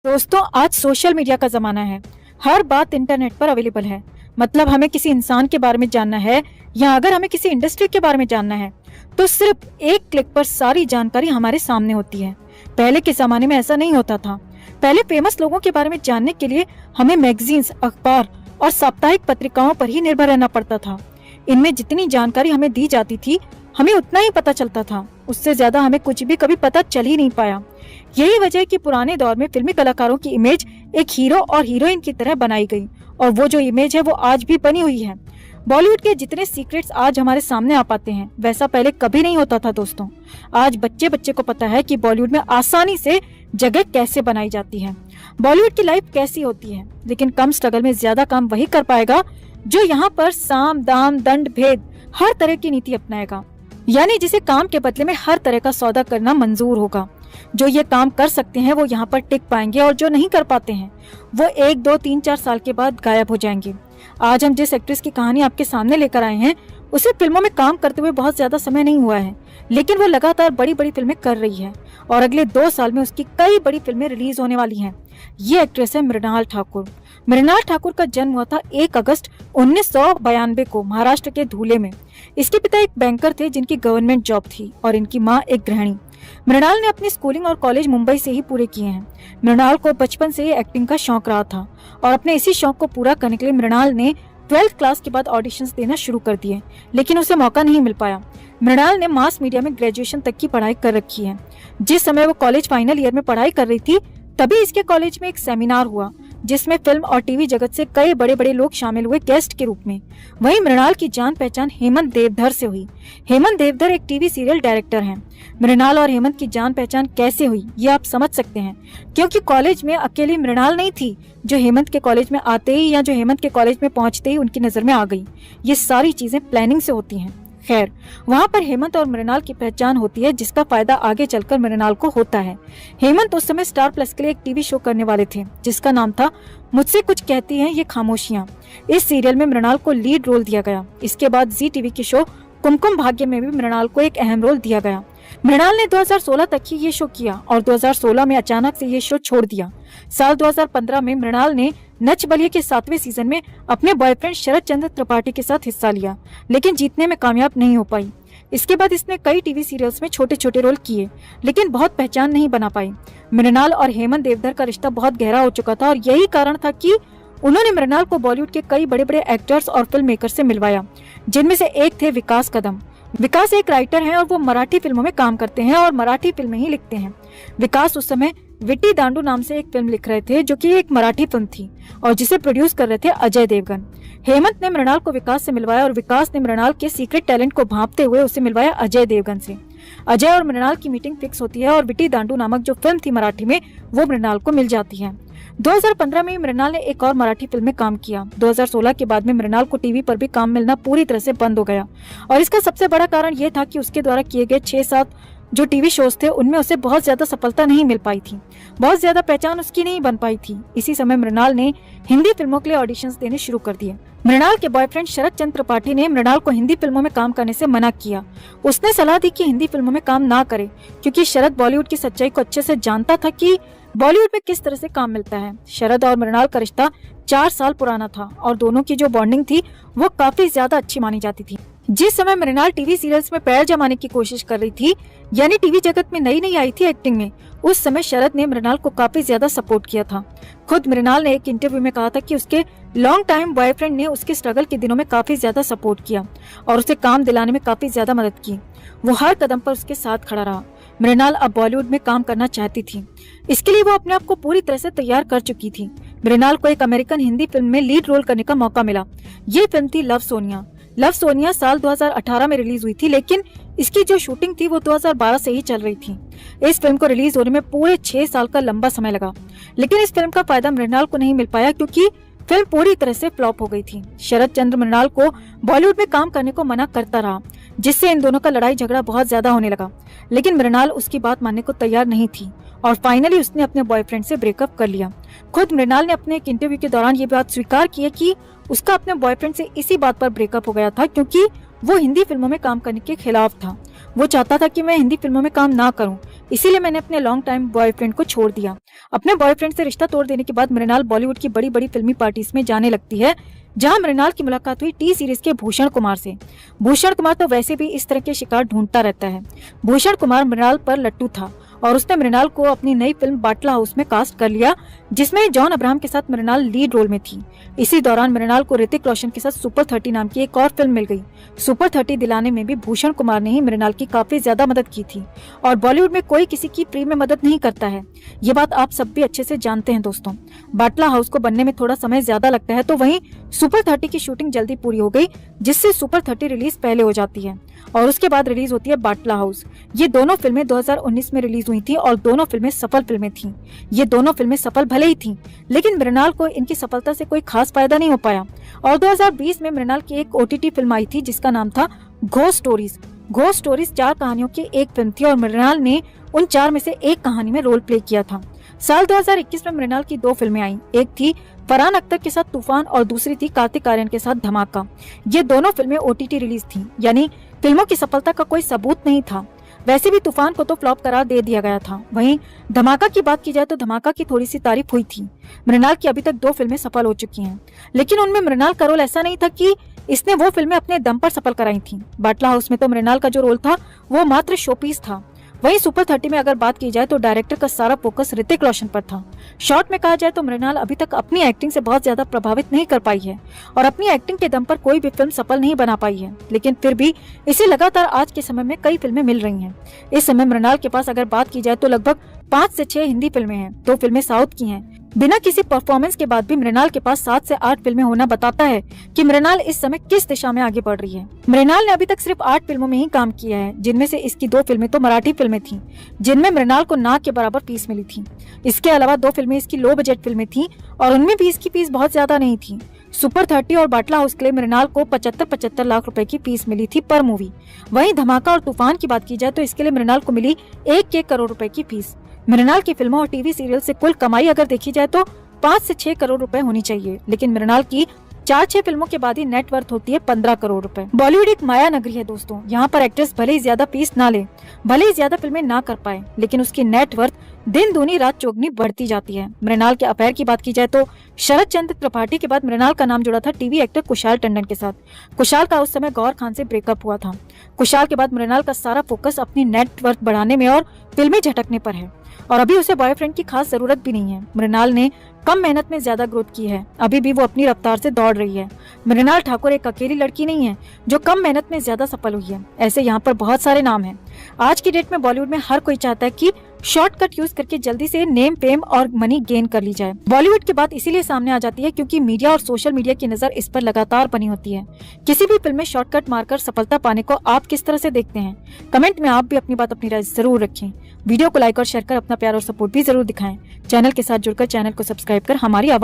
दोस्तों, आज social media का जमाना है। हर बात इंटरनेट पर अवेलेबल है। मतलब हमें किसी इंसान के बारे में जानना है या अगर हमें किसी इंडस्ट्री के बारे में जानना है तो सिर्फ एक क्लिक पर सारी जानकारी हमारे सामने होती है। पहले के जमाने में ऐसा नहीं होता था। पहले फेमस लोगों के बारे में जानने के लिए हमें मैगजीन्स, अखबार और साप्ताहिक पत्रिकाओं पर ही निर्भर रहना पड़ता था। इनमें जितनी जानकारी हमें दी जाती थी हमें उतना ही पता चलता था, उससे ज्यादा हमें कुछ भी कभी पता चल ही नहीं पाया। यही वजह है कि पुराने दौर में फिल्मी कलाकारों की इमेज एक हीरो और हीरोइन की तरह बनाई गई और वो जो इमेज है वो आज भी बनी हुई है। बॉलीवुड के जितने सीक्रेट्स आज हमारे सामने आ पाते हैं वैसा पहले कभी नहीं होता था दोस्तों। आज बच्चे बच्चे को पता है कि बॉलीवुड में आसानी से जगह कैसे बनाई जाती है, बॉलीवुड की लाइफ कैसी होती है। लेकिन कम स्ट्रगल में ज्यादा काम वही कर पाएगा जो यहाँ पर साम दाम दंड भेद हर तरह की नीति अपनाएगा, यानी जिसे काम के बदले में हर तरह का सौदा करना मंजूर होगा। जो ये काम कर सकते हैं वो यहाँ पर टिक पाएंगे और जो नहीं कर पाते हैं वो 1, 2, 3, 4 साल के बाद गायब हो जाएंगे। आज हम जिस एक्ट्रेस की कहानी आपके सामने लेकर आए हैं उसे फिल्मों में काम करते हुए बहुत ज्यादा समय नहीं हुआ है, लेकिन वो लगातार बड़ी बड़ी फिल्में कर रही है और अगले 2 साल में उसकी कई बड़ी फिल्में रिलीज होने वाली हैं। ये एक्ट्रेस है मृणाल ठाकुर। मृणाल ठाकुर का जन्म हुआ था 1 अगस्त 1992 को महाराष्ट्र के धुले में। इसके पिता एक बैंकर थे जिनकी गवर्नमेंट जॉब थी और इनकी माँ एक गृहिणी। मृणाल ने अपनी स्कूलिंग और कॉलेज मुंबई से ही पूरे किए हैं। मृणाल को बचपन से ही एक्टिंग का शौक रहा था और अपने इसी शौक को पूरा करने के लिए मृणाल ने 12th क्लास के बाद ऑडिशंस देना शुरू कर दिए, लेकिन उसे मौका नहीं मिल पाया। मृणाल ने मास मीडिया में ग्रेजुएशन तक की पढ़ाई कर रखी है। जिस समय वो कॉलेज फाइनल ईयर में पढ़ाई कर रही थी तभी इसके कॉलेज में एक सेमिनार हुआ जिसमें फिल्म और टीवी जगत से कई बड़े बड़े लोग शामिल हुए गेस्ट के रूप में। वहीं मृणाल की जान पहचान हेमंत देवधर से हुई। हेमंत देवधर एक टीवी सीरियल डायरेक्टर हैं। मृणाल और हेमंत की जान पहचान कैसे हुई ये आप समझ सकते हैं, क्योंकि कॉलेज में अकेली मृणाल नहीं थी जो हेमंत के कॉलेज में आते ही या जो हेमंत के कॉलेज में पहुंचते ही उनकी नजर में आ गई। ये सारी चीजें प्लानिंग से होती हैं। खैर, वहाँ पर हेमंत और मृणाल की पहचान होती है जिसका फायदा आगे चलकर मृणाल को होता है। हेमंत उस समय स्टार प्लस के लिए एक टीवी शो करने वाले थे जिसका नाम था मुझसे कुछ कहती हैं ये खामोशियां। इस सीरियल में मृणाल को लीड रोल दिया गया। इसके बाद जी टीवी के शो कुमकुम भाग्य में भी मृणाल को एक अहम रोल दिया गया। मृणाल ने 2016 तक ही ये शो किया और 2016 में अचानक से ये शो छोड़ दिया। साल 2015 में मृणाल ने नच बलिए के 7वें सीजन में अपने बॉयफ्रेंड शरद चंद्र त्रिपाठी के साथ हिस्सा लिया, लेकिन जीतने में कामयाब नहीं हो पाई। इसके बाद इसने कई टीवी सीरियल्स में छोटे छोटे रोल किए, लेकिन बहुत पहचान नहीं बना पाई। मृणाल और हेमंत देवधर का रिश्ता बहुत गहरा हो चुका था और यही कारण था कि उन्होंने मृणाल को बॉलीवुड के कई बड़े बड़े एक्टर्स और फिल्म मेकर से मिलवाया, जिनमें से एक थे विकास कदम। विकास एक राइटर हैं और वो मराठी फिल्मों में काम करते हैं और मराठी फिल्में ही लिखते हैं। विकास उस समय विट्टी दांडू नाम से एक फिल्म लिख रहे थे जो कि एक मराठी फिल्म थी और जिसे प्रोड्यूस कर रहे थे अजय देवगन। हेमंत ने मृणाल को विकास से मिलवाया और विकास ने मृणाल के सीक्रेट टैलेंट को भांपते हुए उसे मिलवाया अजय देवगन से। अजय और मृणाल की मीटिंग फिक्स होती है और विट्टी दांडू नामक जो फिल्म थी मराठी में वो मृणाल को मिल जाती है। 2015 में मृणाल ने एक और मराठी फिल्म में काम किया। 2016 के बाद में मृणाल को टीवी पर भी काम मिलना पूरी तरह से बंद हो गया और इसका सबसे बड़ा कारण ये था कि उसके द्वारा किए गए 6-7 जो टीवी शोज थे उनमें उसे बहुत ज्यादा सफलता नहीं मिल पाई थी, बहुत ज्यादा पहचान उसकी नहीं बन पाई थी। इसी समय मृणाल ने हिंदी फिल्मों के लिए ऑडिशंस देने शुरू कर दिए। मृणाल के बॉयफ्रेंड शरद चंद्र त्रिपाठी ने मृणाल को हिंदी फिल्मों में काम करने से मना किया। उसने सलाह दी कि हिंदी फिल्मों में काम ना करे, क्योंकि शरद बॉलीवुड की सच्चाई को अच्छे से जानता था कि बॉलीवुड में किस तरह से काम मिलता है। शरद और मृणाल का रिश्ता 4 साल पुराना था और दोनों की जो बॉन्डिंग थी वो काफी ज्यादा अच्छी मानी जाती थी। जिस समय मृणाल टीवी सीरियल्स में पैर जमाने की कोशिश कर रही थी, यानी टीवी जगत में नई नई आई थी एक्टिंग में, उस समय शरद ने मृणाल को काफी ज्यादा सपोर्ट किया था। खुद मृणाल ने एक इंटरव्यू में कहा था कि उसके लॉन्ग टाइम बॉयफ्रेंड ने उसके स्ट्रगल के दिनों में काफी ज्यादा सपोर्ट किया और उसे काम दिलाने में काफी ज्यादा मदद की। वो हर कदम पर उसके साथ खड़ा रहा। मृणाल अब बॉलीवुड में काम करना चाहती थी, इसके लिए वो अपने आप को पूरी तरह से तैयार कर चुकी थी। मृणाल को एक अमेरिकन हिंदी फिल्म में लीड रोल करने का मौका मिला। ये फिल्म थी लव सोनिया। लव सोनिया साल 2018 में रिलीज हुई थी, लेकिन इसकी जो शूटिंग थी वो 2012 से ही चल रही थी। इस फिल्म को रिलीज होने में पूरे 6 साल का लंबा समय लगा, लेकिन इस फिल्म का फायदा मृणाल को नहीं मिल पाया क्योंकि फिल्म पूरी तरह से फ्लॉप हो गई थी। शरद चंद्र मृणाल को बॉलीवुड में काम करने को मना करता रहा, जिससे इन दोनों का लड़ाई झगड़ा बहुत ज्यादा होने लगा, लेकिन मृणाल उसकी बात मानने को तैयार नहीं थी और फाइनली उसने अपने बॉयफ्रेंड से ब्रेकअप कर लिया। खुद मृणाल ने अपने एक इंटरव्यू के दौरान ये बात स्वीकार की है कि उसका अपने बॉयफ्रेंड से इसी बात पर ब्रेकअप हो गया था क्योंकि वो हिंदी फिल्मों में काम करने के खिलाफ था। वो चाहता था कि मैं हिंदी फिल्मों में काम ना करूं, इसीलिए मैंने अपने लॉन्ग टाइम बॉयफ्रेंड को छोड़ दिया। अपने बॉयफ्रेंड से रिश्ता तोड़ देने के बाद मृणाल बॉलीवुड की बड़ी बड़ी फिल्मी पार्टीज में जाने लगती है, जहां मृणाल की मुलाकात हुई टी सीरीज के भूषण कुमार से। भूषण कुमार तो वैसे भी इस तरह के शिकार ढूंढता रहता है। भूषण कुमार मृणाल पर लट्टू था और उसने मृणाल को अपनी नई फिल्म बाटला हाउस में कास्ट कर लिया, जिसमें जॉन अब्राहम के साथ मृणाल लीड रोल में थी। इसी दौरान मृणाल को ऋतिक रोशन के साथ सुपर 30 नाम की एक और फिल्म मिल गई। सुपर 30 दिलाने में भी भूषण कुमार ने ही मृणाल की काफी ज्यादा मदद की थी, और बॉलीवुड में कोई किसी की फ्री में मदद नहीं करता है, ये बात आप सब भी अच्छे से जानते हैं दोस्तों। बाटला हाउस को बनने में थोड़ा समय ज्यादा लगता है, तो वहीं सुपर 30 की शूटिंग जल्दी पूरी हो गई, जिससे सुपर 30 रिलीज पहले हो जाती है और उसके बाद रिलीज होती है बाटला हाउस। ये दोनों फिल्में 2019 में रिलीज हुई थी और दोनों फिल्में सफल फिल्में थीं। ये दोनों फिल्में सफल भले ही थीं, लेकिन मृणाल को इनकी सफलता से कोई खास फायदा नहीं हो पाया। और 2020 में मृणाल की एक OTT फिल्म आई थी जिसका नाम था घोस्ट स्टोरीज। घोस्ट स्टोरीज 4 कहानियों की एक फिल्म थी और मृणाल ने उन 4 में से एक कहानी में रोल प्ले किया था। साल 2021 में मृणाल की 2 फिल्में आई, एक थी फरहान अख्तर के साथ तूफान और दूसरी थी कार्तिक आर्यन के साथ धमाका। ये दोनों फिल्में OTT रिलीज थी, यानी फिल्मों की सफलता का कोई सबूत नहीं था। वैसे भी तूफान को तो फ्लॉप करार दे दिया गया था। वहीं धमाका की बात की जाए तो धमाका की थोड़ी सी तारीफ हुई थी। मृणाल की अभी तक 2 फिल्में सफल हो चुकी हैं, लेकिन उनमें मृणाल का रोल ऐसा नहीं था कि इसने वो फिल्में अपने दम पर सफल कराई थी। बाटला हाउस में तो मृणाल का जो रोल था वो मात्र शोपीस था। वहीं सुपर 30 में अगर बात की जाए तो डायरेक्टर का सारा फोकस ऋतिक रोशन पर था। शॉर्ट में कहा जाए तो मृणाल अभी तक अपनी एक्टिंग से बहुत ज्यादा प्रभावित नहीं कर पाई है और अपनी एक्टिंग के दम पर कोई भी फिल्म सफल नहीं बना पाई है, लेकिन फिर भी इसे लगातार आज के समय में कई फिल्में मिल रही हैं। इस समय मृणाल के पास अगर बात की जाए तो लगभग 5 से 6 हिंदी फिल्में हैं, 2 फिल्में साउथ की हैं। बिना किसी परफॉर्मेंस के बाद भी मृणाल के पास 7 से 8 फिल्में होना बताता है कि मृणाल इस समय किस दिशा में आगे बढ़ रही है। मृणाल ने अभी तक सिर्फ 8 फिल्मों में ही काम किया है, जिनमें से इसकी 2 फिल्में तो मराठी फिल्में थीं, जिनमें मृणाल को ना के बराबर फीस मिली थी। इसके अलावा 2 फिल्में इसकी लो बजट फिल्में थीं और उनमें भी इसकी फीस बहुत ज्यादा नहीं थी। सुपर 30 और बाटला हाउस के लिए मृणाल को 75 लाख रुपए की फीस मिली थी पर मूवी। वहीं धमाका और तूफान की बात की जाए तो इसके लिए मृणाल को मिली 1 करोड़ रुपए की फीस। मृणाल की फिल्मों और टीवी सीरियल से कुल कमाई अगर देखी जाए तो 5 से 6 करोड़ रुपए होनी चाहिए, लेकिन मृणाल की 4-6 फिल्मों के बाद ही नेटवर्थ होती है 15 करोड़ रुपए। बॉलीवुड एक माया नगरी है दोस्तों, यहाँ पर एक्ट्रेस भले ही ज्यादा फीस ना ले, भले ही ज्यादा फिल्में ना कर पाए, लेकिन उसकी नेटवर्थ दिन दूनी रात चौगनी बढ़ती जाती है। मृणाल के अफेयर की बात की जाए तो शरद चंद्र त्रिपाठी के बाद मृणाल का नाम जुड़ा था टीवी एक्टर कुशाल टंडन के साथ। कुशाल का उस समय गौर खान से ब्रेकअप हुआ था। कुशाल के बाद मृणाल का सारा फोकस अपनी नेटवर्थ बढ़ाने में और फिल्में झटकने पर है, और अभी उसे बॉयफ्रेंड की खास जरूरत भी नहीं है। मृणाल ने कम मेहनत में ज्यादा ग्रोथ की है, अभी भी वो अपनी रफ्तार से दौड़ रही है। मृणाल ठाकुर एक अकेली लड़की नहीं है जो कम मेहनत में ज्यादा सफल हुई है, ऐसे यहाँ पर बहुत सारे नाम हैं। आज की डेट में बॉलीवुड में हर कोई चाहता है कि शॉर्टकट यूज करके जल्दी से नेम फेम और मनी गेन कर ली जाए। बॉलीवुड की बात इसीलिए सामने आ जाती है क्योंकि मीडिया और सोशल मीडिया की नजर इस पर लगातार बनी होती है। किसी भी फिल्म में शॉर्टकट मारकर सफलता पाने को आप किस तरह से देखते हैं? कमेंट में आप भी अपनी बात अपनी राय जरूर रखें। वीडियो को लाइक और शेयर कर अपना प्यार और सपोर्ट भी जरूर दिखाएं। चैनल के साथ जुड़कर चैनल को सब्सक्राइब कर हमारी आवाज